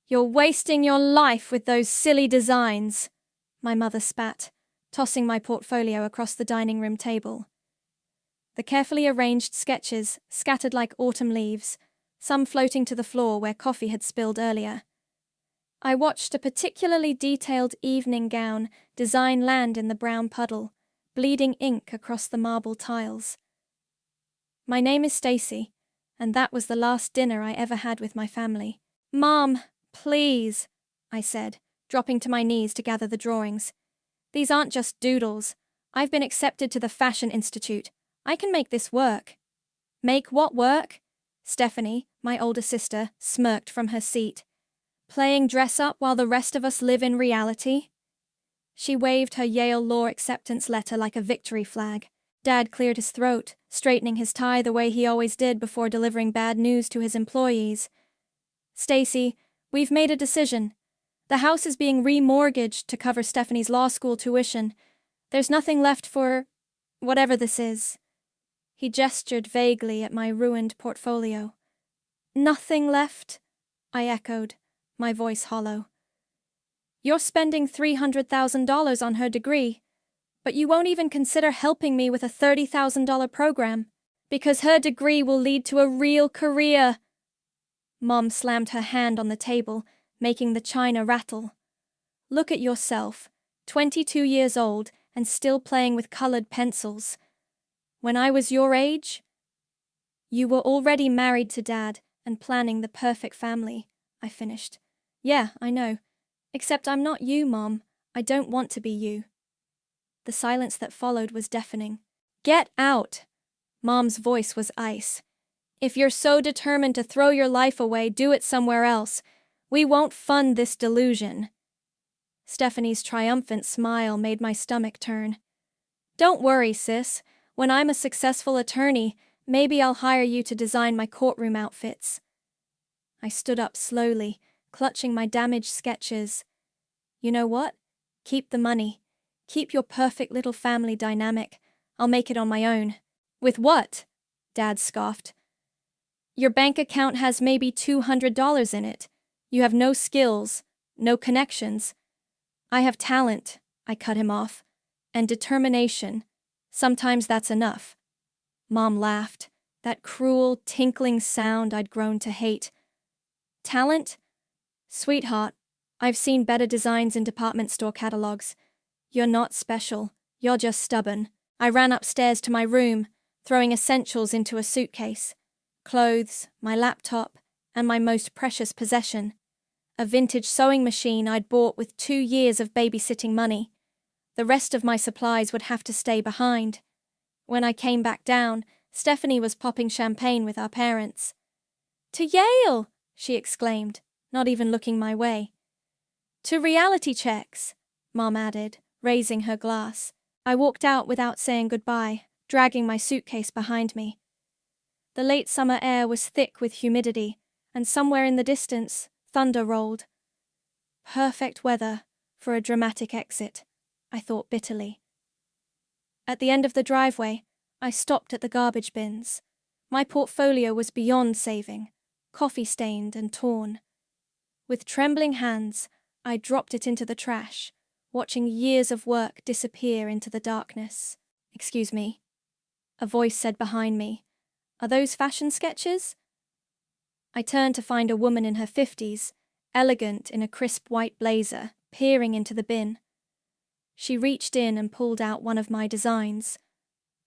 You're wasting your life with those silly designs, my mother spat, tossing my portfolio across the dining room table. The carefully arranged sketches scattered like autumn leaves, some floating to the floor where coffee had spilled earlier. I watched a particularly detailed evening gown design land in the brown puddle, bleeding ink across the marble tiles. My name is Stacy, and that was the last dinner I ever had with my family. Mom, please, I said, dropping to my knees to gather the drawings. These aren't just doodles. I've been accepted to the Fashion Institute. I can make this work. Make what work? Stephanie, my older sister, smirked from her seat. Playing dress-up while the rest of us live in reality? She waved her Yale Law acceptance letter like a victory flag. Dad cleared his throat, straightening his tie the way he always did before delivering bad news to his employees. Stacy, we've made a decision. The house is being remortgaged to cover Stephanie's law school tuition. There's nothing left for whatever this is. He gestured vaguely at my ruined portfolio. Nothing left? I echoed, my voice hollow. You're spending $300,000 on her degree, but you won't even consider helping me with a $30,000 program, because her degree will lead to a real career. Mom slammed her hand on the table, making the china rattle. Look at yourself, 22 years old and still playing with colored pencils. When I was your age, you were already married to Dad and planning the perfect family, I finished. Yeah, I know. Except I'm not you, Mom. I don't want to be you. The silence that followed was deafening. Get out! Mom's voice was ice. If you're so determined to throw your life away, do it somewhere else. We won't fund this delusion. Stephanie's triumphant smile made my stomach turn. Don't worry, sis. When I'm a successful attorney, maybe I'll hire you to design my courtroom outfits. I stood up slowly, clutching my damaged sketches. You know what? Keep the money. Keep your perfect little family dynamic. I'll make it on my own. With what? Dad scoffed. Your bank account has maybe $200 in it. You have no skills, no connections. I have talent, I cut him off, and determination. Sometimes that's enough. Mom laughed, that cruel, tinkling sound I'd grown to hate. Talent? Sweetheart, I've seen better designs in department store catalogs. You're not special. You're just stubborn. I ran upstairs to my room, throwing essentials into a suitcase. Clothes, my laptop, and my most precious possession. A vintage sewing machine I'd bought with 2 years of babysitting money. The rest of my supplies would have to stay behind. When I came back down, Stephanie was popping champagne with our parents. To Yale! She exclaimed, not even looking my way. To reality checks, Mom added, raising her glass. I walked out without saying goodbye, dragging my suitcase behind me. The late summer air was thick with humidity, and somewhere in the distance, thunder rolled. Perfect weather for a dramatic exit, I thought bitterly. At the end of the driveway, I stopped at the garbage bins. My portfolio was beyond saving, coffee-stained and torn. With trembling hands, I dropped it into the trash, watching years of work disappear into the darkness. Excuse me, a voice said behind me. Are those fashion sketches? I turned to find a woman in her 50s, elegant in a crisp white blazer, peering into the bin. She reached in and pulled out one of my designs,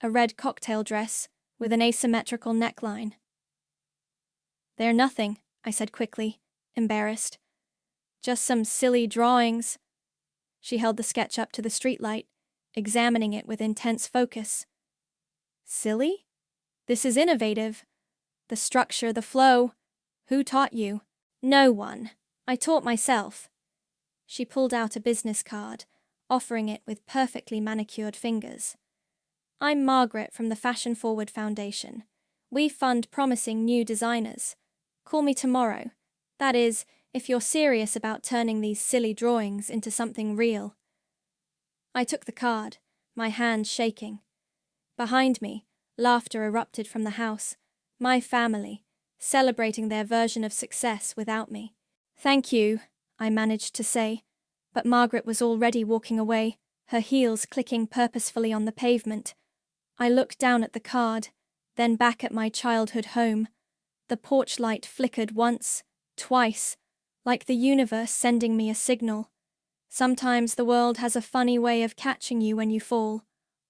a red cocktail dress with an asymmetrical neckline. They're nothing, I said quickly, embarrassed. Just some silly drawings. She held the sketch up to the streetlight, examining it with intense focus. Silly? This is innovative. The structure, the flow. Who taught you? No one. I taught myself. She pulled out a business card, offering it with perfectly manicured fingers. I'm Margaret from the Fashion Forward Foundation. We fund promising new designers. Call me tomorrow. That is, if you're serious about turning these silly drawings into something real. I took the card, my hand shaking. Behind me, laughter erupted from the house, my family, celebrating their version of success without me. Thank you, I managed to say, but Margaret was already walking away, her heels clicking purposefully on the pavement. I looked down at the card, then back at my childhood home. The porch light flickered once, twice, like the universe sending me a signal. Sometimes the world has a funny way of catching you when you fall.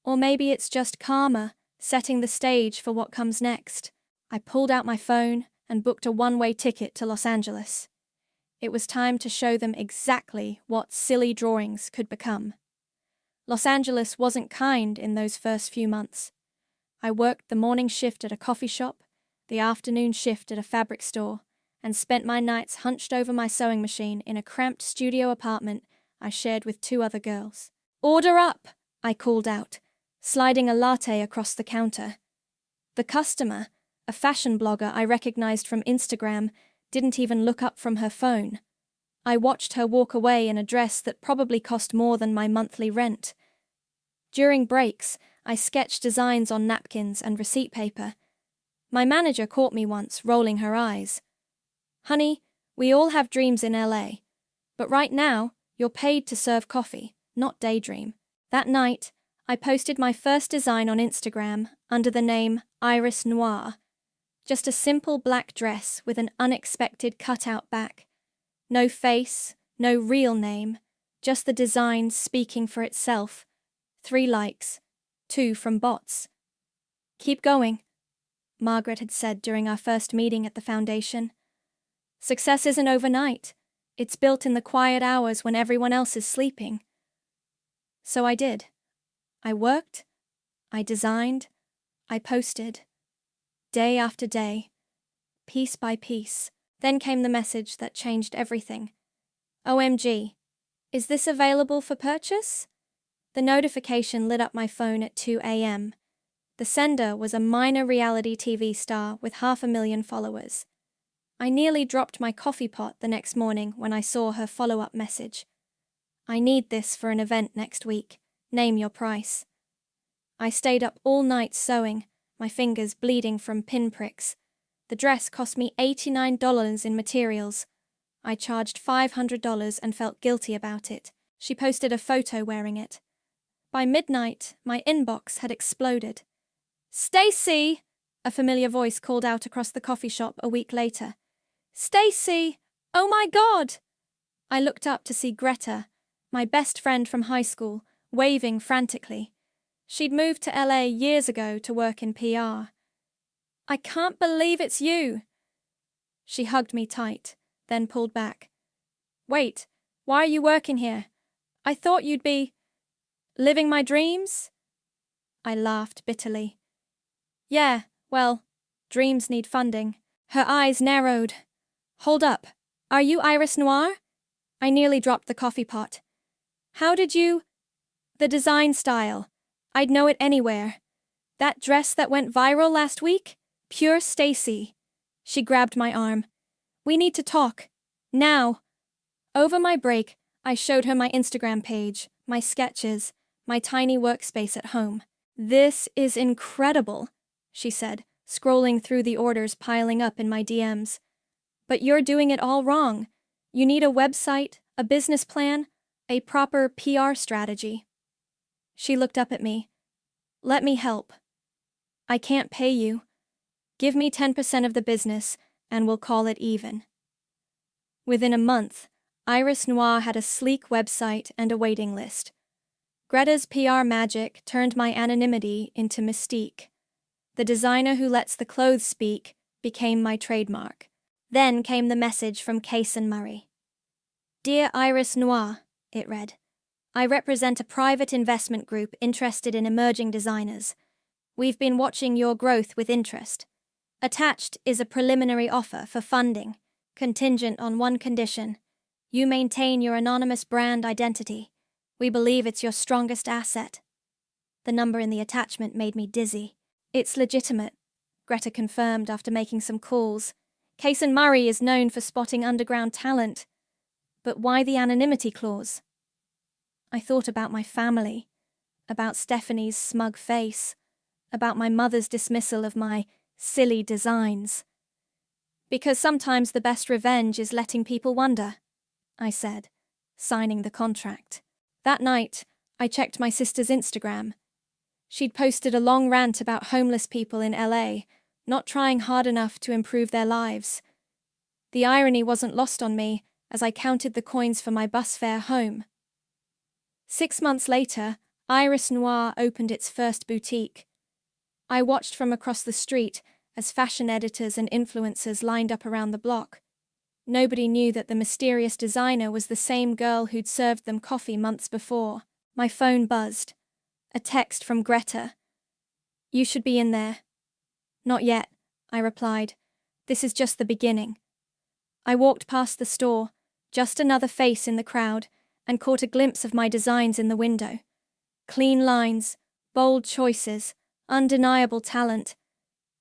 Or maybe it's just karma, setting the stage for what comes next. I pulled out my phone and booked a one-way ticket to Los Angeles. It was time to show them exactly what silly drawings could become. Los Angeles wasn't kind in those first few months. I worked the morning shift at a coffee shop, the afternoon shift at a fabric store, and spent my nights hunched over my sewing machine in a cramped studio apartment I shared with 2 other girls. "Order up!" I called out, sliding a latte across the counter. The customer, a fashion blogger I recognized from Instagram, didn't even look up from her phone. I watched her walk away in a dress that probably cost more than my monthly rent. During breaks, I sketched designs on napkins and receipt paper. My manager caught me once, rolling her eyes. "Honey, we all have dreams in LA. But right now, you're paid to serve coffee, not daydream." That night, I posted my first design on Instagram under the name Iris Noir. Just a simple black dress with an unexpected cutout back. No face, no real name, just the design speaking for itself. 3 likes, 2 from bots. "Keep going," Margaret had said during our first meeting at the foundation. "Success isn't overnight. It's built in the quiet hours when everyone else is sleeping." So I did. I worked, I designed, I posted. Day after day, piece by piece. Then came the message that changed everything. "OMG, is this available for purchase?" The notification lit up my phone at 2 a.m. The sender was a minor reality TV star with 500,000 followers. I nearly dropped my coffee pot the next morning when I saw her follow-up message. "I need this for an event next week. Name your price." I stayed up all night sewing, my fingers bleeding from pinpricks. The dress cost me $89 in materials. I charged $500 and felt guilty about it. She posted a photo wearing it. By midnight, my inbox had exploded. "Stacy!" a familiar voice called out across the coffee shop a week later. "Stacy! Oh my God!" I looked up to see Greta, my best friend from high school, waving frantically. She'd moved to LA years ago to work in PR. "I can't believe it's you!" She hugged me tight, then pulled back. "Wait, why are you working here? I thought you'd be living my dreams?" I laughed bitterly. "Yeah, well, dreams need funding." Her eyes narrowed. "Hold up, are you Iris Noir?" I nearly dropped the coffee pot. "How did you—" "The design style. I'd know it anywhere. That dress that went viral last week? Pure Stacy." She grabbed my arm. "We need to talk. Now." Over my break, I showed her my Instagram page, my sketches, my tiny workspace at home. "This is incredible," she said, scrolling through the orders piling up in my DMs. "But you're doing it all wrong. You need a website, a business plan, a proper PR strategy." She looked up at me. "Let me help. I can't pay you. Give me 10% of the business, and we'll call it even." Within a month, Iris Noir had a sleek website and a waiting list. Greta's PR magic turned my anonymity into mystique. The designer who lets the clothes speak became my trademark. Then came the message from Kaysen Murray. "Dear Iris Noir," it read. "I represent a private investment group interested in emerging designers. We've been watching your growth with interest. Attached is a preliminary offer for funding, contingent on one condition. You maintain your anonymous brand identity. We believe it's your strongest asset." The number in the attachment made me dizzy. "It's legitimate," Greta confirmed after making some calls. "Kaysen Murray is known for spotting underground talent. But why the anonymity clause?" I thought about my family, about Stephanie's smug face, about my mother's dismissal of my silly designs. Because sometimes the best revenge is letting people wonder, I said, signing the contract. That night, I checked my sister's Instagram. She'd posted a long rant about homeless people in LA, not trying hard enough to improve their lives. The irony wasn't lost on me as I counted the coins for my bus fare home. 6 months later, Iris Noir opened its first boutique. I watched from across the street as fashion editors and influencers lined up around the block. Nobody knew that the mysterious designer was the same girl who'd served them coffee months before. My phone buzzed. A text from Greta. "You should be in there." "Not yet," I replied. "This is just the beginning." I walked past the store, just another face in the crowd, and caught a glimpse of my designs in the window. Clean lines, bold choices, undeniable talent.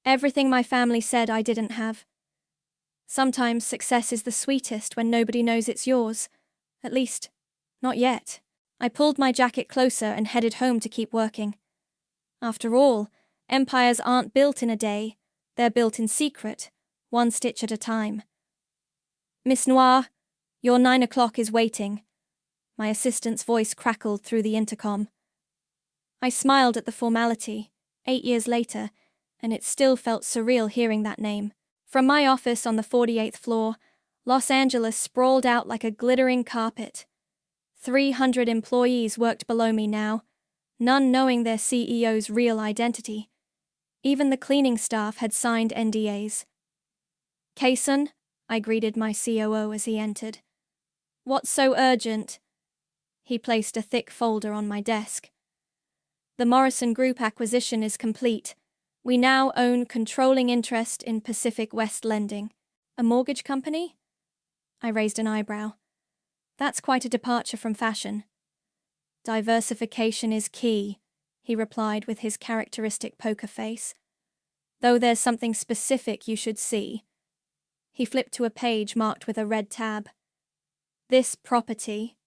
Everything my family said I didn't have. Sometimes success is the sweetest when nobody knows it's yours. At least, not yet. I pulled my jacket closer and headed home to keep working. After all, empires aren't built in a day. They're built in secret, one stitch at a time. "Miss Noir, your 9 o'clock is waiting." My assistant's voice crackled through the intercom. I smiled at the formality, 8 years later, and it still felt surreal hearing that name. From my office on the 48th floor, Los Angeles sprawled out like a glittering carpet. 300 employees worked below me now, none knowing their CEO's real identity. Even the cleaning staff had signed NDAs. "Kaysen," I greeted my COO as he entered. "What's so urgent?" He placed a thick folder on my desk. "The Morrison Group acquisition is complete. We now own controlling interest in Pacific West Lending." "A mortgage company?" I raised an eyebrow. "That's quite a departure from fashion." "Diversification is key," he replied with his characteristic poker face. "Though there's something specific you should see." He flipped to a page marked with a red tab. "This property."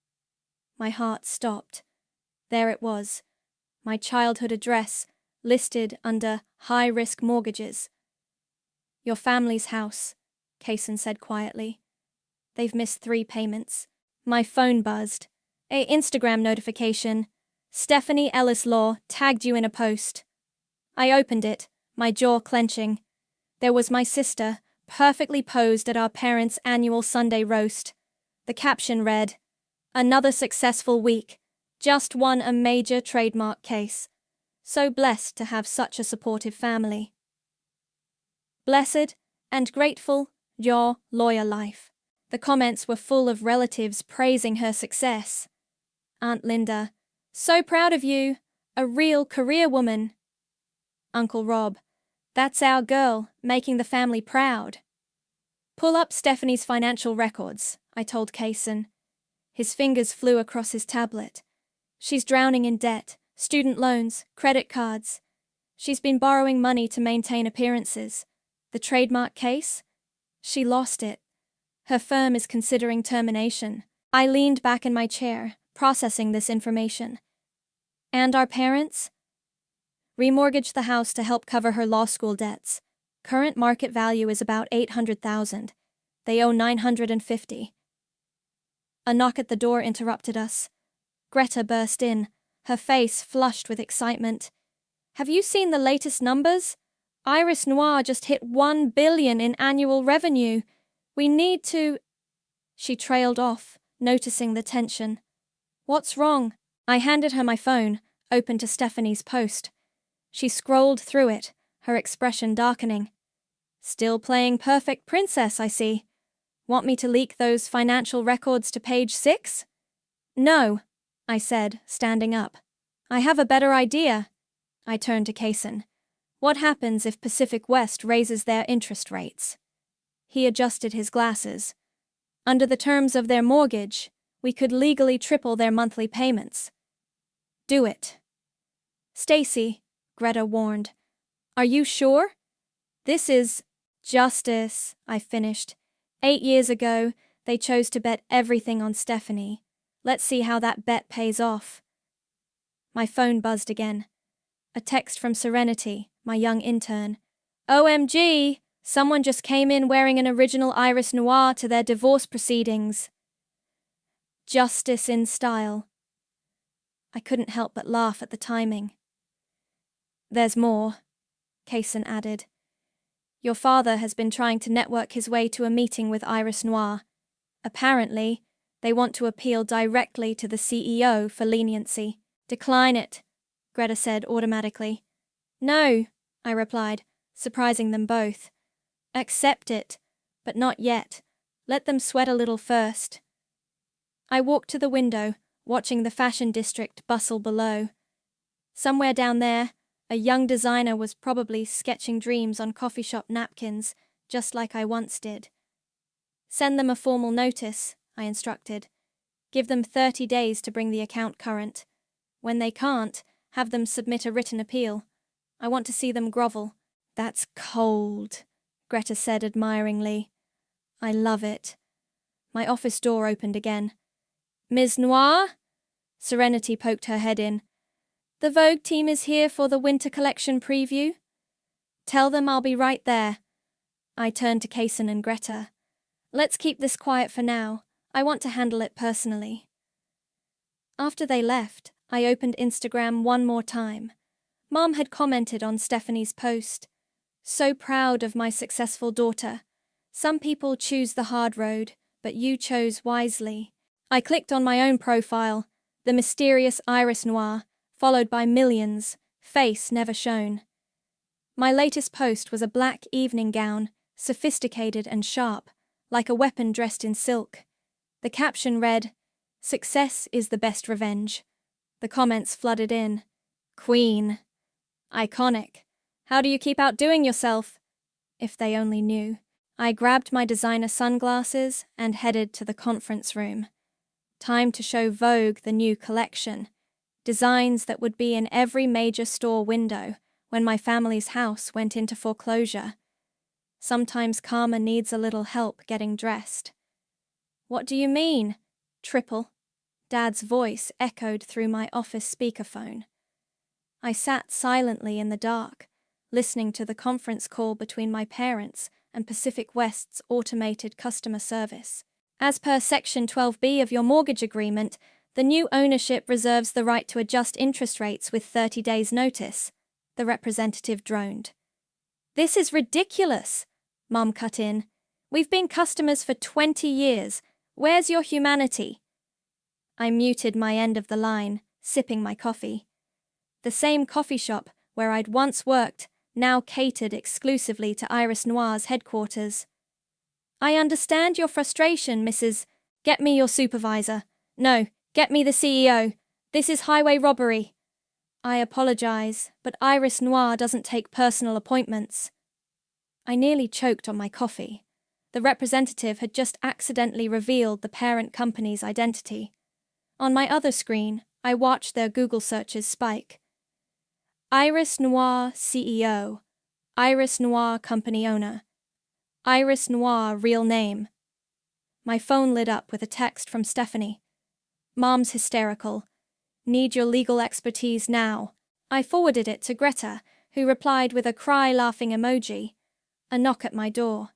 My heart stopped. There it was, my childhood address, listed under high-risk mortgages. "Your family's house," Kaysen said quietly. "They've missed 3 payments." My phone buzzed. A Instagram notification. "Stephanie Ellis Law tagged you in a post." I opened it, my jaw clenching. There was my sister, perfectly posed at our parents' annual Sunday roast. The caption read, "Another successful week. Just won a major trademark case. So blessed to have such a supportive family." "Blessed and grateful, your lawyer life." The comments were full of relatives praising her success. Aunt Linda, "So proud of you, a real career woman." Uncle Rob, "That's our girl, making the family proud." "Pull up Stephanie's financial records," I told Kaysen. His fingers flew across his tablet. "She's drowning in debt, student loans, credit cards. She's been borrowing money to maintain appearances. The trademark case? She lost it. Her firm is considering termination." I leaned back in my chair, processing this information. "And our parents?" "Remortgaged the house to help cover her law school debts. Current market value is about $800,000. They owe $950. A knock at the door interrupted us. Greta burst in, her face flushed with excitement. "Have you seen the latest numbers? Iris Noir just hit $1 billion in annual revenue. We need to—" She trailed off, noticing the tension. "What's wrong?" I handed her my phone, open to Stephanie's post. She scrolled through it, her expression darkening. "Still playing perfect princess, I see. Want me to leak those financial records to page 6? "No," I said, standing up. "I have a better idea." I turned to Kaysen. "What happens if Pacific West raises their interest rates?" He adjusted his glasses. "Under the terms of their mortgage, we could legally triple their monthly payments." "Do it." "Stacy," Greta warned. "Are you sure? This is justice," I finished. 8 years ago, they chose to bet everything on Stephanie. Let's see how that bet pays off." My phone buzzed again. A text from Serenity, my young intern. "OMG! Someone just came in wearing an original Iris Noir to their divorce proceedings. Justice in style. I couldn't help but laugh at the timing. There's more, Kaysen added. Your father has been trying to network his way to a meeting with Iris Noir. Apparently, they want to appeal directly to the CEO for leniency. Decline it, Greta said automatically. No, I replied, surprising them both. Accept it, but not yet. Let them sweat a little first. I walked to the window, watching the fashion district bustle below. Somewhere down there, a young designer was probably sketching dreams on coffee shop napkins, just like I once did. Send them a formal notice, I instructed. Give them 30 days to bring the account current. When they can't, have them submit a written appeal. I want to see them grovel. That's cold, Greta said admiringly. I love it. My office door opened again. Ms. Noir? Serenity poked her head in. The Vogue team is here for the winter collection preview. Tell them I'll be right there. I turned to Kaysen and Greta. Let's keep this quiet for now. I want to handle it personally. After they left, I opened Instagram one more time. Mom had commented on Stephanie's post. So proud of my successful daughter. Some people choose the hard road, but you chose wisely. I clicked on my own profile, the mysterious Iris Noir, followed by millions, face never shown. My latest post was a black evening gown, sophisticated and sharp, like a weapon dressed in silk. The caption read, "Success is the best revenge." The comments flooded in. Queen. Iconic. How do you keep outdoing yourself? If they only knew. I grabbed my designer sunglasses and headed to the conference room. Time to show Vogue the new collection. Designs that would be in every major store window when my family's house went into foreclosure. Sometimes Karma needs a little help getting dressed. What do you mean? Triple. Dad's voice echoed through my office speakerphone. I sat silently in the dark, listening to the conference call between my parents and Pacific West's automated customer service. As per Section 12B of your mortgage agreement, the new ownership reserves the right to adjust interest rates with 30 days' notice, the representative droned. This is ridiculous, Mom cut in. We've been customers for 20 years. Where's your humanity? I muted my end of the line, sipping my coffee. The same coffee shop where I'd once worked now catered exclusively to Iris Noir's headquarters. I understand your frustration, Mrs. Get me your supervisor. No, get me the CEO. This is highway robbery. I apologize, but Iris Noir doesn't take personal appointments. I nearly choked on my coffee. The representative had just accidentally revealed the parent company's identity. On my other screen, I watched their Google searches spike. Iris Noir CEO. Iris Noir company owner. Iris Noir real name. My phone lit up with a text from Stephanie. Mom's hysterical. Need your legal expertise now. I forwarded it to Greta, who replied with a cry-laughing emoji. A knock at my door.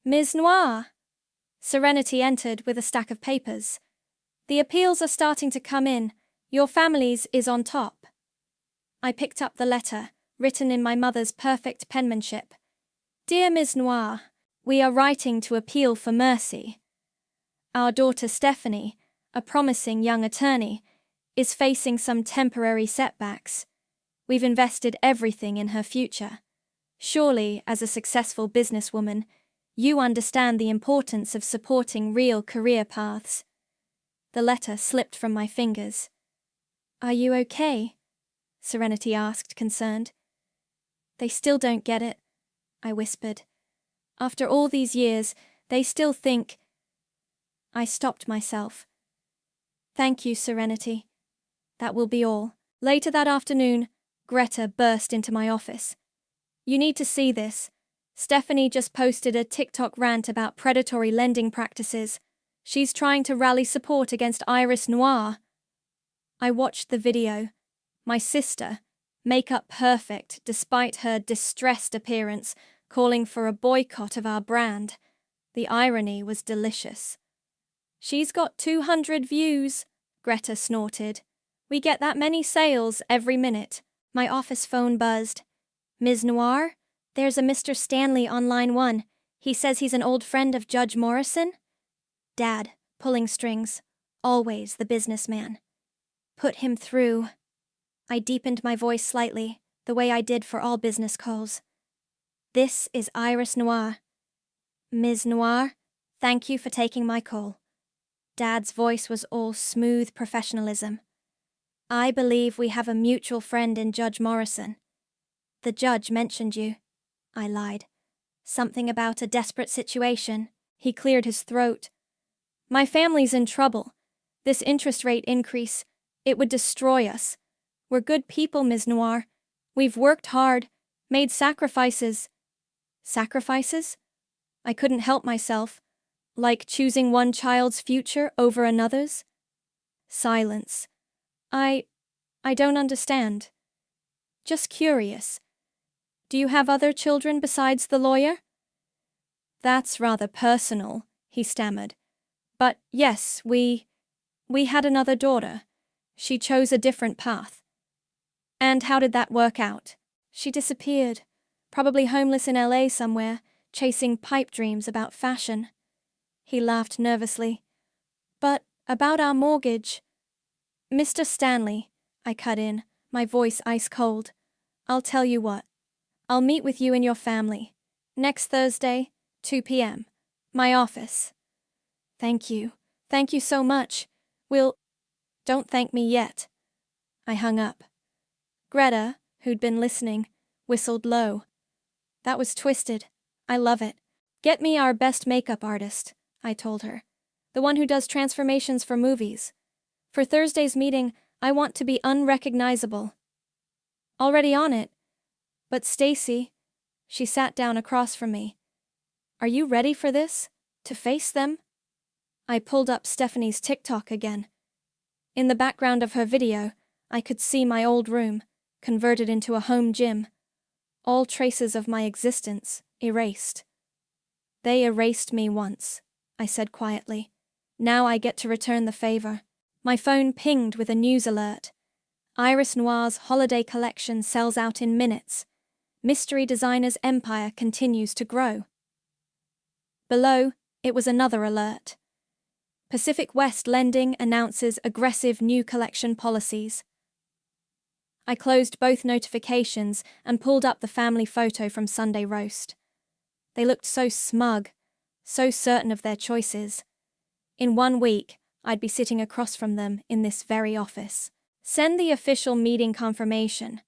Ms. Noir. Serenity entered with a stack of papers. The appeals are starting to come in. Your family's is on top. I picked up the letter, written in my mother's perfect penmanship. Dear Ms. Noir, we are writing to appeal for mercy. Our daughter Stephanie, a promising young attorney, is facing some temporary setbacks. We've invested everything in her future. Surely, as a successful businesswoman, you understand the importance of supporting real career paths. The letter slipped from my fingers. Are you okay? Serenity asked, concerned. They still don't get it, I whispered. After all these years, they still think... I stopped myself. Thank you, Serenity. That will be all. Later that afternoon, Greta burst into my office. You need to see this. Stephanie just posted a TikTok rant about predatory lending practices. She's trying to rally support against Iris Noir. I watched the video. My sister, makeup perfect despite her distressed appearance, calling for a boycott of our brand. The irony was delicious. "She's got 200 views," Greta snorted. "We get that many sales every minute." My office phone buzzed. "Ms. Noir? There's a Mr. Stanley on line 1. He says he's an old friend of Judge Morrison." Dad, pulling strings. Always the businessman. "Put him through." I deepened my voice slightly, the way I did for all business calls. "This is Iris Noir. Ms. Noir, thank you for taking my call." Dad's voice was all smooth professionalism. "I believe we have a mutual friend in Judge Morrison." "The judge mentioned you." I lied. "Something about a desperate situation." He cleared his throat. "My family's in trouble. This interest rate increase, it would destroy us. We're good people, Ms. Noir. We've worked hard, made sacrifices." Sacrifices? I couldn't help myself. Like choosing one child's future over another's? Silence. I don't understand. Just curious. Do you have other children besides the lawyer?" "That's rather personal," he stammered. "But yes, we had another daughter. She chose a different path." "And how did that work out?" "She disappeared. Probably homeless in LA somewhere, chasing pipe dreams about fashion." He laughed nervously. "But about our mortgage—" "Mr. Stanley," I cut in, my voice ice cold. "I'll tell you what. I'll meet with you and your family. Next Thursday, 2 p.m. My office." "Thank you. Thank you so much. Don't thank me yet." I hung up. Greta, who'd been listening, whistled low. "That was twisted. I love it. Get me our best makeup artist," I told her. "The one who does transformations for movies. For Thursday's meeting, I want to be unrecognizable." "Already on it. But Stacy," she sat down across from me. "Are you ready for this? To face them?" I pulled up Stephanie's TikTok again. In the background of her video, I could see my old room, converted into a home gym. All traces of my existence erased. "They erased me once," I said quietly. "Now I get to return the favor." My phone pinged with a news alert. Iris Noir's holiday collection sells out in minutes. Mystery designer's empire continues to grow. Below, it was another alert. Pacific West Lending announces aggressive new collection policies. I closed both notifications and pulled up the family photo from Sunday roast. They looked so smug, so certain of their choices. In 1 week, I'd be sitting across from them in this very office. "Send the official meeting confirmation,"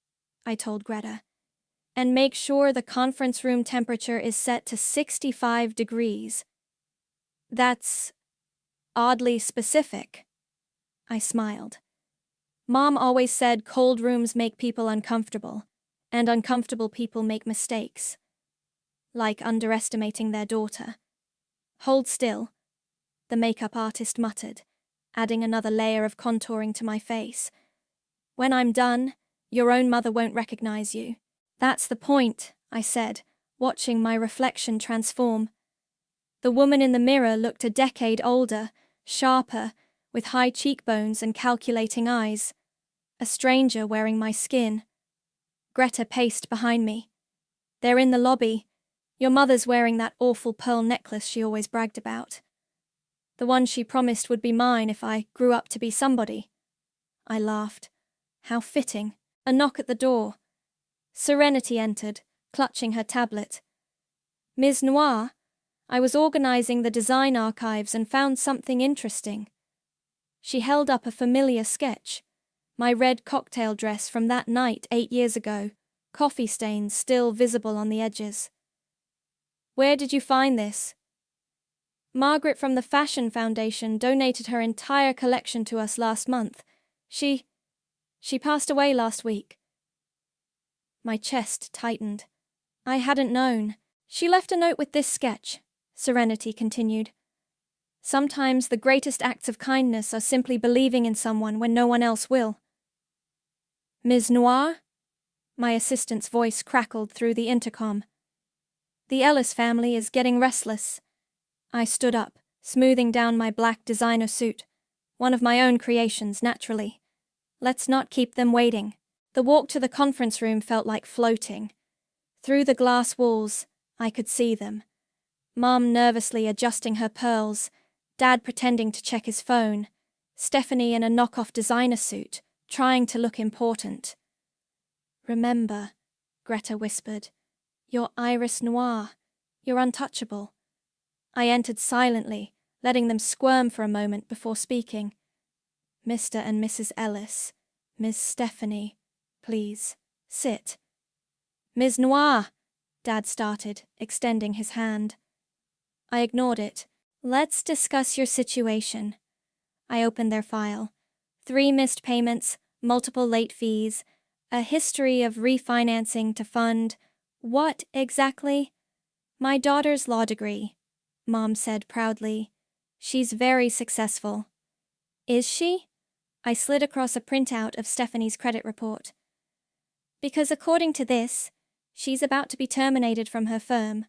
I told Greta. "And make sure the conference room temperature is set to 65 degrees. That's oddly specific." I smiled. Mom always said cold rooms make people uncomfortable, and uncomfortable people make mistakes. Like underestimating their daughter. "Hold still," the makeup artist muttered, adding another layer of contouring to my face. "When I'm done, your own mother won't recognize you." "That's the point," I said, watching my reflection transform. The woman in the mirror looked a decade older, sharper, with high cheekbones and calculating eyes. A stranger wearing my skin. Greta paced behind me. "They're in the lobby. Your mother's wearing that awful pearl necklace she always bragged about. The one she promised would be mine if I grew up to be somebody." I laughed. How fitting. A knock at the door. Serenity entered, clutching her tablet. "Ms. Noir, I was organizing the design archives and found something interesting." She held up a familiar sketch. My red cocktail dress from that night 8 years ago, coffee stains still visible on the edges. "Where did you find this?" "Margaret from the Fashion Foundation donated her entire collection to us last month. She passed away last week." My chest tightened. I hadn't known. "She left a note with this sketch," Serenity continued. "Sometimes the greatest acts of kindness are simply believing in someone when no one else will." "Ms. Noir?" My assistant's voice crackled through the intercom. The Ellis family is getting restless. I stood up, smoothing down my black designer suit. One of my own creations, naturally. Let's not keep them waiting. The walk to the conference room felt like floating. Through the glass walls, I could see them. Mom nervously adjusting her pearls, Dad pretending to check his phone, Stephanie in a knockoff designer suit, trying to look important. Remember, Greta whispered, you're Iris Noir. You're untouchable. I entered silently, letting them squirm for a moment before speaking. Mr. and Mrs. Ellis, Miss Stephanie, please, sit. Ms. Noir, Dad started, extending his hand. I ignored it. Let's discuss your situation. I opened their file. 3 missed payments, multiple late fees, a history of refinancing to fund. What exactly? My daughter's law degree, Mom said proudly. She's very successful. Is she? I slid across a printout of Stephanie's credit report. Because according to this, she's about to be terminated from her firm.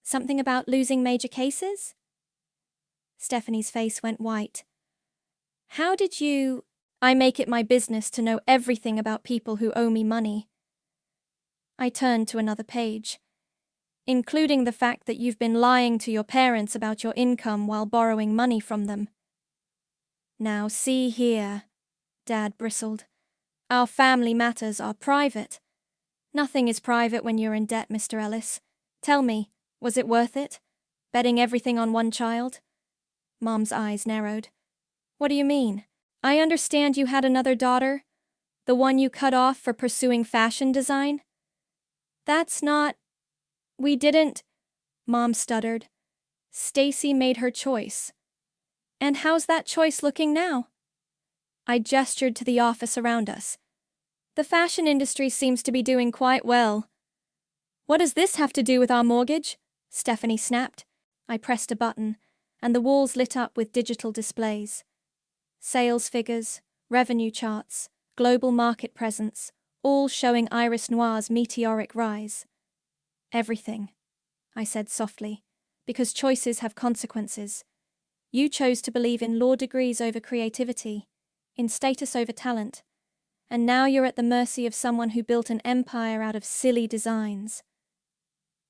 Something about losing major cases? Stephanie's face went white. How did you... I make it my business to know everything about people who owe me money. I turned to another page. Including the fact that you've been lying to your parents about your income while borrowing money from them. Now see here, Dad bristled. Our family matters are private. Nothing is private when you're in debt, Mr. Ellis. Tell me, was it worth it? Betting everything on one child? Mom's eyes narrowed. What do you mean? I understand you had another daughter? The one you cut off for pursuing fashion design? That's not... We didn't... Mom stuttered. Stacy made her choice. And how's that choice looking now? I gestured to the office around us. The fashion industry seems to be doing quite well. What does this have to do with our mortgage? Stephanie snapped. I pressed a button, and the walls lit up with digital displays. Sales figures, revenue charts, global market presence, all showing Iris Noir's meteoric rise. Everything, I said softly, because choices have consequences. You chose to believe in law degrees over creativity, in status over talent, and now you're at the mercy of someone who built an empire out of silly designs.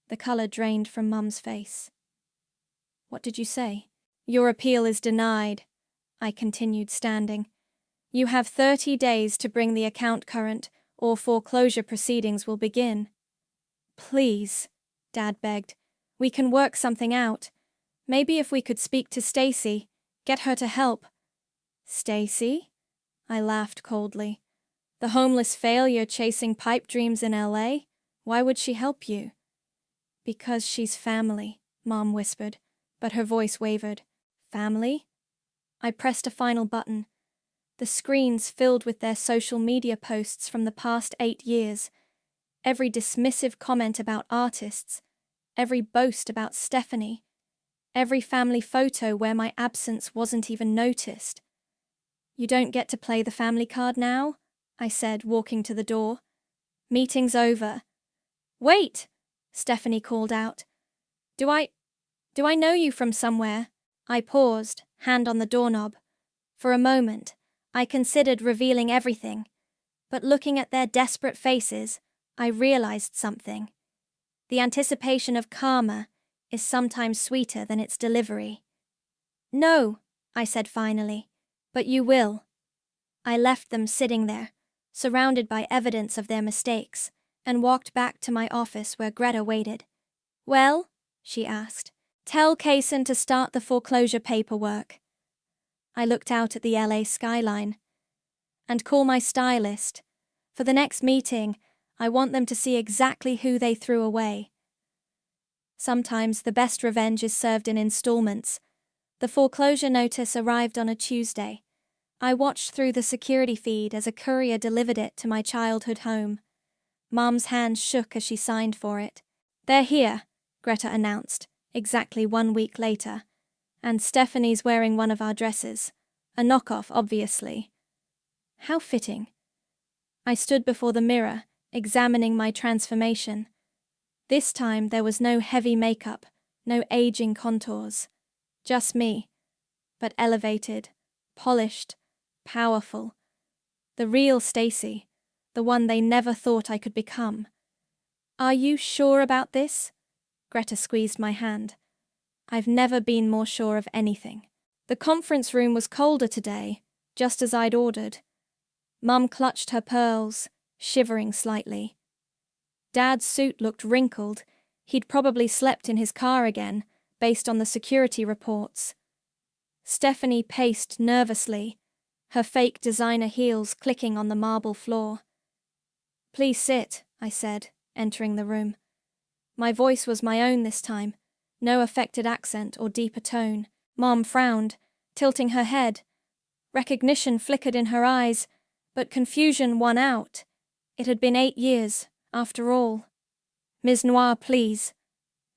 The color drained from Mum's face. What did you say? Your appeal is denied, I continued, standing. You have 30 days to bring the account current, or foreclosure proceedings will begin. Please, Dad begged. We can work something out. Maybe if we could speak to Stacy, get her to help. Stacy? I laughed coldly. The homeless failure chasing pipe dreams in LA? Why would she help you? Because she's family, Mom whispered, but her voice wavered. Family? I pressed a final button. The screens filled with their social media posts from the past 8 years. Every dismissive comment about artists, every boast about Stephanie, every family photo where my absence wasn't even noticed. You don't get to play the family card now, I said, walking to the door. Meeting's over. Wait, Stephanie called out. Do I know you from somewhere? I paused, hand on the doorknob. For a moment, I considered revealing everything, but looking at their desperate faces, I realized something. The anticipation of karma is sometimes sweeter than its delivery. No, I said finally, but you will. I left them sitting there, surrounded by evidence of their mistakes, and walked back to my office where Greta waited. Well, she asked, tell Kaysen to start the foreclosure paperwork. I looked out at the LA skyline. And call my stylist. For the next meeting, I want them to see exactly who they threw away. Sometimes the best revenge is served in installments. The foreclosure notice arrived on a Tuesday. I watched through the security feed as a courier delivered it to my childhood home. Mom's hand shook as she signed for it. They're here, Greta announced, exactly 1 week later. And Stephanie's wearing one of our dresses. A knockoff, obviously. How fitting. I stood before the mirror, examining my transformation. This time there was no heavy makeup, no aging contours. Just me, but elevated, polished, powerful. The real Stacy, the one they never thought I could become. Are you sure about this? Greta squeezed my hand. I've never been more sure of anything. The conference room was colder today, just as I'd ordered. Mum clutched her pearls, shivering slightly. Dad's suit looked wrinkled. He'd probably slept in his car again, based on the security reports. Stephanie paced nervously, her fake designer heels clicking on the marble floor. Please sit, I said, entering the room. My voice was my own this time, no affected accent or deeper tone. Mom frowned, tilting her head. Recognition flickered in her eyes, but confusion won out. It had been 8 years, after all. Ms. Noir, please,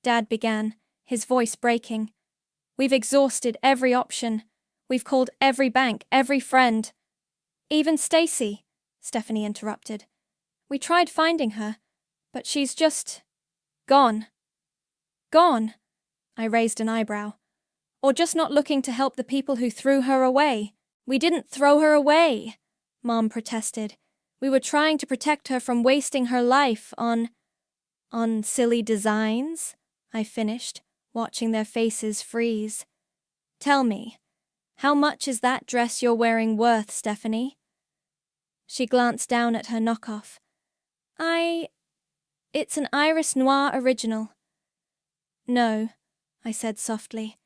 Dad began, his voice breaking. We've exhausted every option. We've called every bank, every friend. Even Stacy, Stephanie interrupted. We tried finding her, but she's just gone. Gone, I raised an eyebrow. Or just not looking to help the people who threw her away. We didn't throw her away, Mom protested. We were trying to protect her from wasting her life on silly designs, I finished, watching their faces freeze. Tell me, how much is that dress you're wearing worth, Stephanie? She glanced down at her knockoff. It's an Iris Noir original. No, I said softly.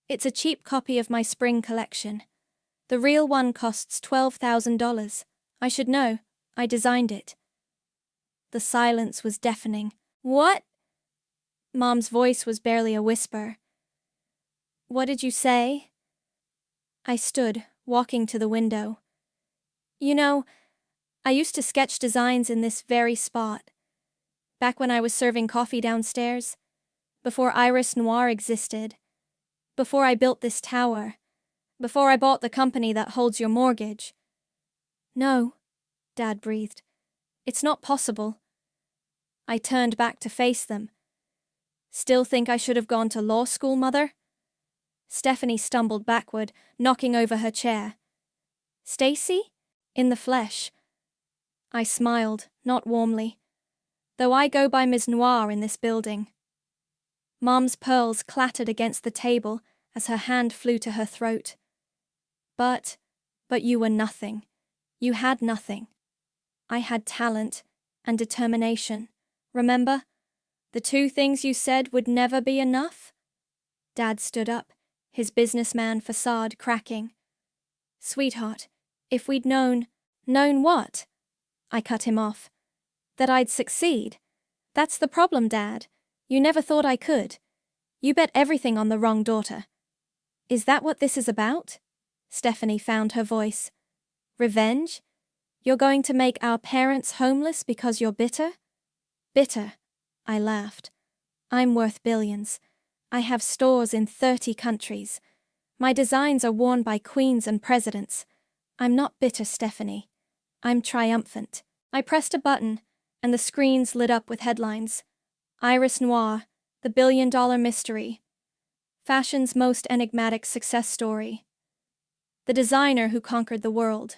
It's a cheap copy of my spring collection. The real one costs $12,000. I should know. I designed it. The silence was deafening. What? Mom's voice was barely a whisper. What did you say? I stood, walking to the window. You know, I used to sketch designs in this very spot. Back when I was serving coffee downstairs. Before Iris Noir existed. Before I built this tower. Before I bought the company that holds your mortgage. No, Dad breathed. It's not possible. I turned back to face them. Still think I should have gone to law school, Mother? Stephanie stumbled backward, knocking over her chair. Stacy? In the flesh. I smiled, not warmly. Though I go by Ms. Noir in this building. Mom's pearls clattered against the table as her hand flew to her throat. But you were nothing. You had nothing. I had talent and determination. Remember? The 2 things you said would never be enough? Dad stood up, his businessman facade cracking. Sweetheart, if we'd known what? I cut him off. That I'd succeed. That's the problem, Dad. You never thought I could. You bet everything on the wrong daughter. Is that what this is about? Stephanie found her voice. Revenge? You're going to make our parents homeless because you're bitter? Bitter, I laughed. I'm worth billions. I have stores in 30 countries. My designs are worn by queens and presidents. I'm not bitter, Stephanie. I'm triumphant. I pressed a button, and the screens lit up with headlines. Iris Noir, the billion-dollar mystery. Fashion's most enigmatic success story. The designer who conquered the world.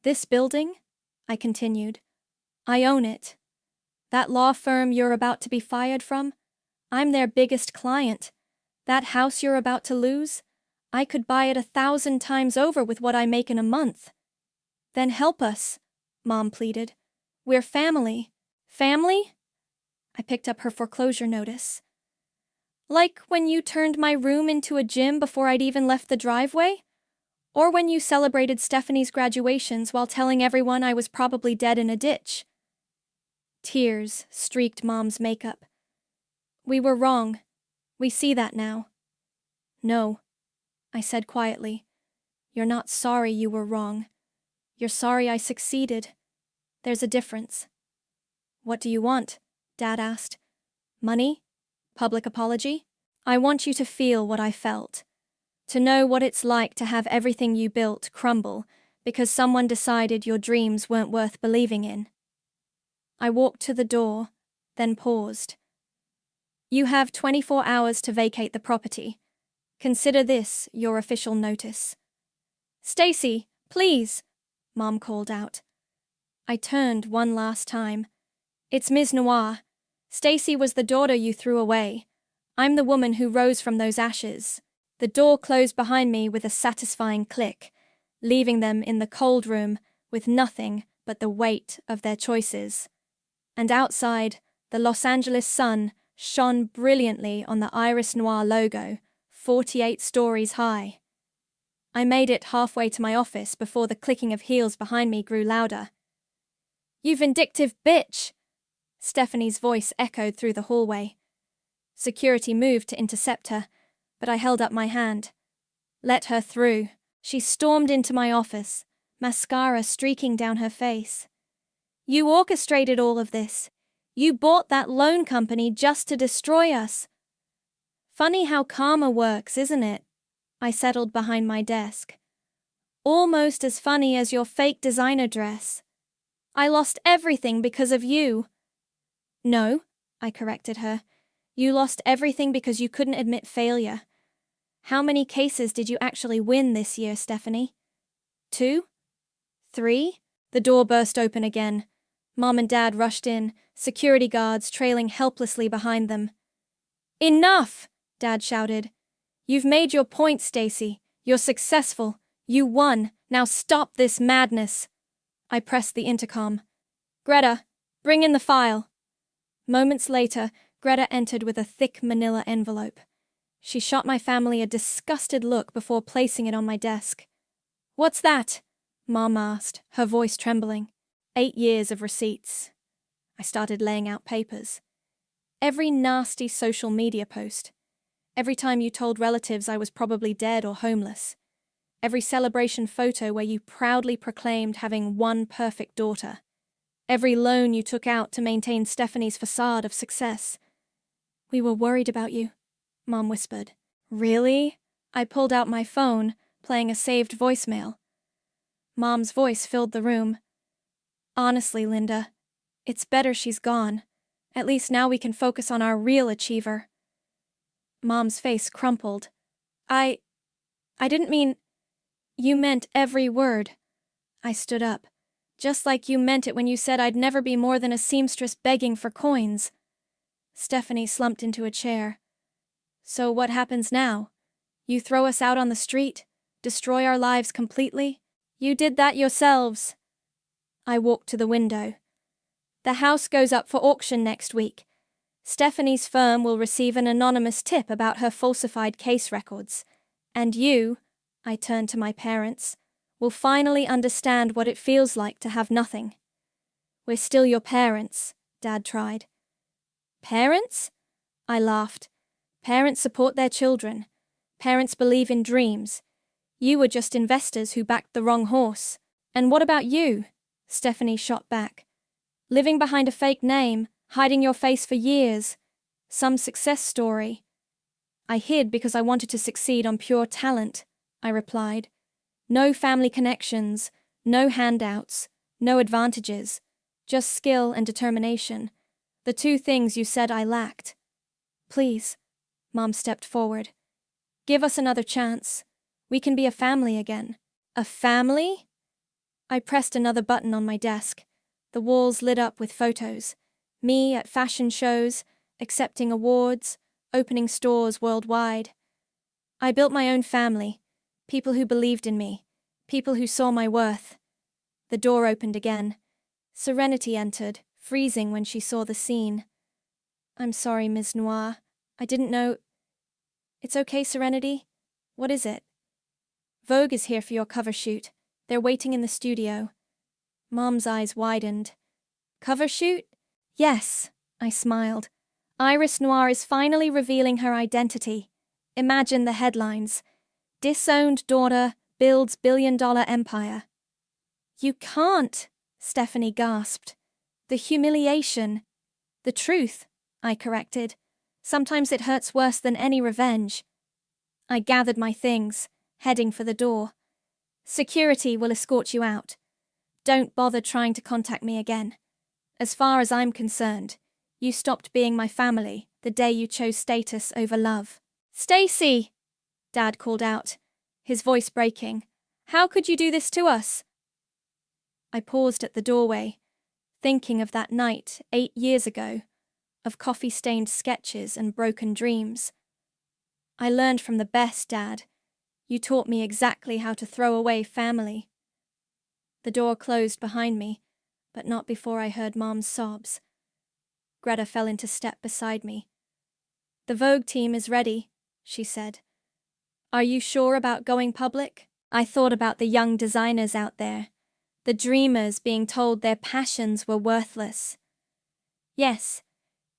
This building? I continued. I own it. That law firm you're about to be fired from? I'm their biggest client. That house you're about to lose? I could buy it 1,000 times over with what I make in a month. Then help us, Mom pleaded. We're family. Family? I picked up her foreclosure notice. Like when you turned my room into a gym before I'd even left the driveway? Or when you celebrated Stephanie's graduations while telling everyone I was probably dead in a ditch? Tears streaked Mom's makeup. We were wrong. We see that now. No, I said quietly. You're not sorry you were wrong. You're sorry I succeeded. There's a difference. What do you want? Dad asked. Money? Public apology? I want you to feel what I felt. To know what it's like to have everything you built crumble because someone decided your dreams weren't worth believing in. I walked to the door, then paused. You have 24 hours to vacate the property. Consider this your official notice. Stacy, please, Mom called out. I turned one last time. It's Ms. Noir. Stacy was the daughter you threw away. I'm the woman who rose from those ashes. The door closed behind me with a satisfying click, leaving them in the cold room with nothing but the weight of their choices. And outside, the Los Angeles sun shone brilliantly on the Iris Noir logo, 48 stories high. I made it halfway to my office before the clicking of heels behind me grew louder. You vindictive bitch! Stephanie's voice echoed through the hallway. Security moved to intercept her, but I held up my hand. Let her through. She stormed into my office, mascara streaking down her face. You orchestrated all of this. You bought that loan company just to destroy us. Funny how karma works, isn't it? I settled behind my desk. Almost as funny as your fake designer dress. I lost everything because of you. No, I corrected her. You lost everything because you couldn't admit failure. How many cases did you actually win this year, Stephanie? 2? 3? The door burst open again. Mom and Dad rushed in, security guards trailing helplessly behind them. Enough! Dad shouted. You've made your point, Stacy. You're successful. You won. Now stop this madness. I pressed the intercom. Greta, bring in the file. Moments later, Greta entered with a thick manila envelope. She shot my family a disgusted look before placing it on my desk. What's that? Mom asked, her voice trembling. 8 years of receipts. I started laying out papers. Every nasty social media post. Every time you told relatives I was probably dead or homeless. Every celebration photo where you proudly proclaimed having one perfect daughter. Every loan you took out to maintain Stephanie's facade of success. We were worried about you, Mom whispered. Really? I pulled out my phone, playing a saved voicemail. Mom's voice filled the room. Honestly, Linda, it's better she's gone. At least now we can focus on our real achiever. Mom's face crumpled. I didn't mean... You meant every word. I stood up. Just like you meant it when you said I'd never be more than a seamstress begging for coins. Stephanie slumped into a chair. So what happens now? You throw us out on the street? Destroy our lives completely? You did that yourselves. I walked to the window. The house goes up for auction next week. Stephanie's firm will receive an anonymous tip about her falsified case records. And you, I turned to my parents, will finally understand what it feels like to have nothing. We're still your parents, Dad tried. Parents? I laughed. Parents support their children. Parents believe in dreams. You were just investors who backed the wrong horse. And what about you? Stephanie shot back. Living behind a fake name, hiding your face for years. Some success story. I hid because I wanted to succeed on pure talent, I replied. No family connections, no handouts, no advantages, just skill and determination. The 2 things you said I lacked. Please, Mom stepped forward. Give us another chance. We can be a family again. A family? I pressed another button on my desk. The walls lit up with photos. Me at fashion shows, accepting awards, opening stores worldwide. I built my own family. People who believed in me. People who saw my worth. The door opened again. Serenity entered, freezing when she saw the scene. I'm sorry, Ms. Noir. I didn't know... It's okay, Serenity? What is it? Vogue is here for your cover shoot. They're waiting in the studio. Mom's eyes widened. Cover shoot? Yes, I smiled. Iris Noir is finally revealing her identity. Imagine the headlines. Disowned daughter builds billion-dollar empire. You can't, Stephanie gasped. The humiliation. The truth, I corrected. Sometimes it hurts worse than any revenge. I gathered my things, heading for the door. Security will escort you out. Don't bother trying to contact me again. As far as I'm concerned, You stopped being my family the day you chose status over love. Stacy! Dad called out, his voice breaking. How could you do this to us? I paused at the doorway, thinking of that night 8 years ago, of coffee-stained sketches and broken dreams. I learned from the best, Dad. You taught me exactly how to throw away family. The door closed behind me, but not before I heard Mom's sobs. Greta fell into step beside me. The Vogue team is ready, she said. Are you sure about going public? I thought about the young designers out there, the dreamers being told their passions were worthless. Yes,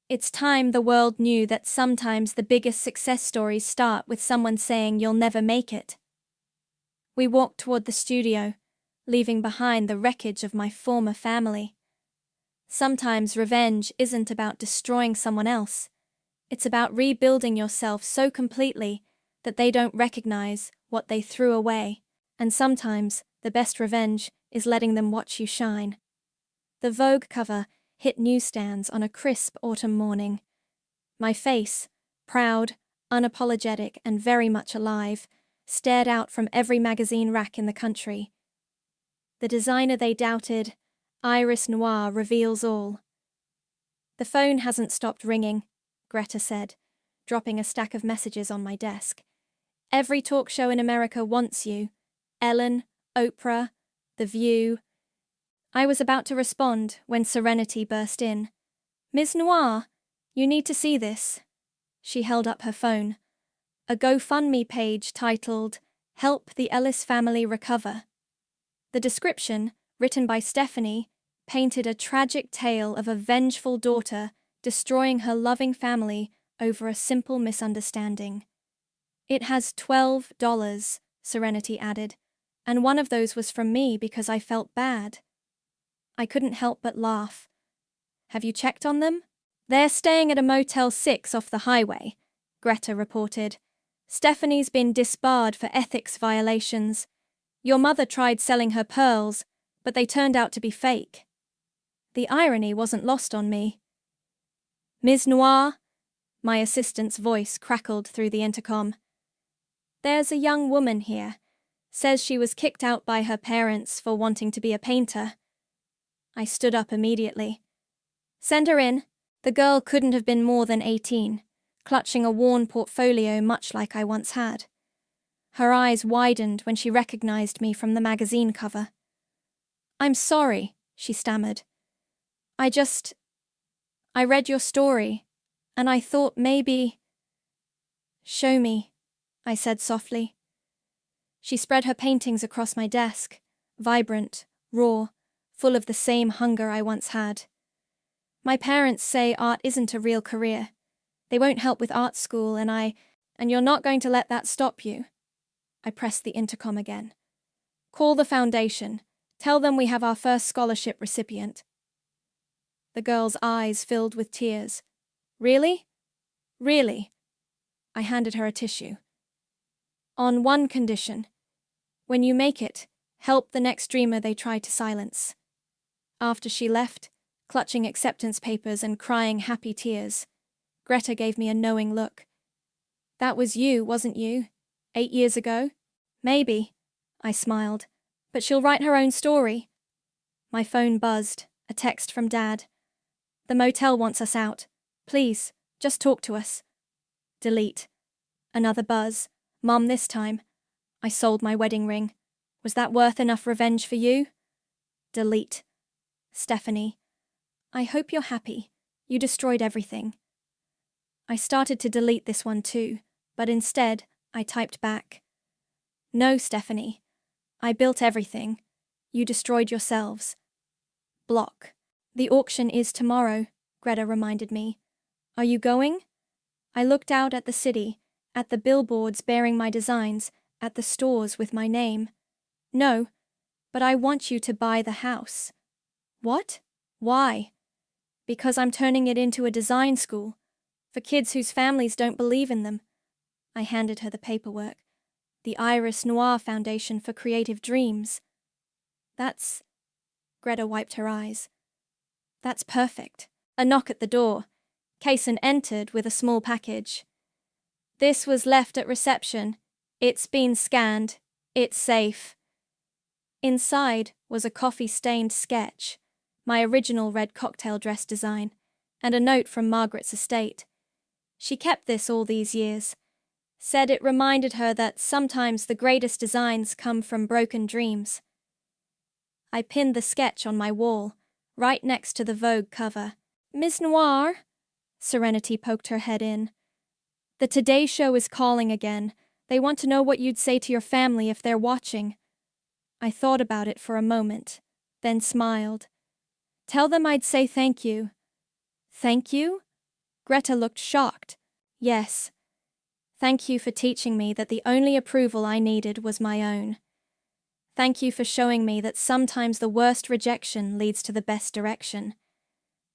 it's time the world knew that sometimes the biggest success stories start with someone saying you'll never make it. We walked toward the studio, leaving behind the wreckage of my former family. Sometimes revenge isn't about destroying someone else. It's about rebuilding yourself so completely that they don't recognize what they threw away. And sometimes the best revenge is letting them watch you shine. The Vogue cover hit newsstands on a crisp autumn morning. My face, proud, unapologetic, and very much alive, stared out from every magazine rack in the country. The designer they doubted, Iris Noir, reveals all. The phone hasn't stopped ringing, Greta said, dropping a stack of messages on my desk. Every talk show in America wants you. Ellen, Oprah, The View. I was about to respond when Serenity burst in. Ms. Noir, you need to see this. She held up her phone. A GoFundMe page titled, Help the Ellis Family Recover. The description, written by Stephanie, painted a tragic tale of a vengeful daughter destroying her loving family over a simple misunderstanding. It has $12, Serenity added, and one of those was from me because I felt bad. I couldn't help but laugh. Have you checked on them? They're staying at a Motel 6 off the highway, Greta reported. Stephanie's been disbarred for ethics violations. Your mother tried selling her pearls, but they turned out to be fake. The irony wasn't lost on me. Ms. Noir, my assistant's voice crackled through the intercom. There's a young woman here. Says she was kicked out by her parents for wanting to be a painter. I stood up immediately. Send her in. The girl couldn't have been more than 18, clutching a worn portfolio much like I once had. Her eyes widened when she recognized me from the magazine cover. I'm sorry, she stammered. I read your story, and I thought maybe... Show me, I said softly. She spread her paintings across my desk, vibrant, raw, full of the same hunger I once had. My parents say art isn't a real career. They won't help with art school, and you're not going to let that stop you. I pressed the intercom again. Call the foundation. Tell them we have our first scholarship recipient. The girl's eyes filled with tears. Really? Really? I handed her a tissue. On one condition. When you make it, help the next dreamer they try to silence. After she left, clutching acceptance papers and crying happy tears, Greta gave me a knowing look. That was you, wasn't you? 8 years ago? Maybe, I smiled, but she'll write her own story. My phone buzzed, a text from Dad. The motel wants us out. Please, just talk to us. Delete. Another buzz. Mom this time. I sold my wedding ring. Was that worth enough revenge for you? Delete. Stephanie. I hope you're happy. You destroyed everything. I started to delete this one too, but instead, I typed back. No, Stephanie. I built everything. You destroyed yourselves. Block. The auction is tomorrow, Greta reminded me. Are you going? I looked out at the city, at the billboards bearing my designs, at the stores with my name. No, but I want you to buy the house. What? Why? Because I'm turning it into a design school, for kids whose families don't believe in them. I handed her the paperwork. The Iris Noir Foundation for Creative Dreams. That's... Greta wiped her eyes. That's perfect. A knock at the door. Kaysen entered with a small package. This was left at reception. It's been scanned. It's safe. Inside was a coffee-stained sketch, my original red cocktail dress design, and a note from Margaret's estate. She kept this all these years. Said it reminded her that sometimes the greatest designs come from broken dreams. I pinned the sketch on my wall, right next to the Vogue cover. Miss Noir? Serenity poked her head in. The Today Show is calling again. They want to know what you'd say to your family if they're watching. I thought about it for a moment, then smiled. Tell them I'd say thank you. Thank you? Greta looked shocked. Yes. Thank you for teaching me that the only approval I needed was my own. Thank you for showing me that sometimes the worst rejection leads to the best direction.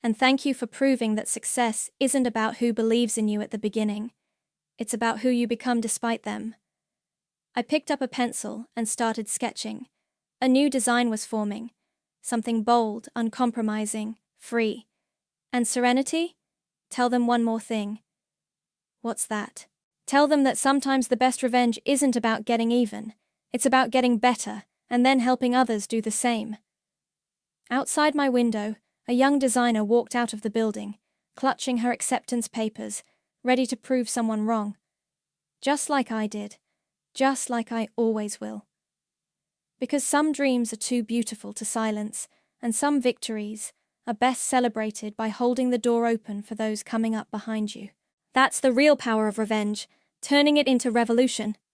And thank you for proving that success isn't about who believes in you at the beginning. It's about who you become despite them. I picked up a pencil and started sketching. A new design was forming. Something bold, uncompromising, free. And Serenity? Tell them one more thing. What's that? Tell them that sometimes the best revenge isn't about getting even. It's about getting better, and then helping others do the same. Outside my window, a young designer walked out of the building, clutching her acceptance papers, ready to prove someone wrong. Just like I did. Just like I always will. Because some dreams are too beautiful to silence, and some victories are best celebrated by holding the door open for those coming up behind you. That's the real power of revenge, turning it into revolution.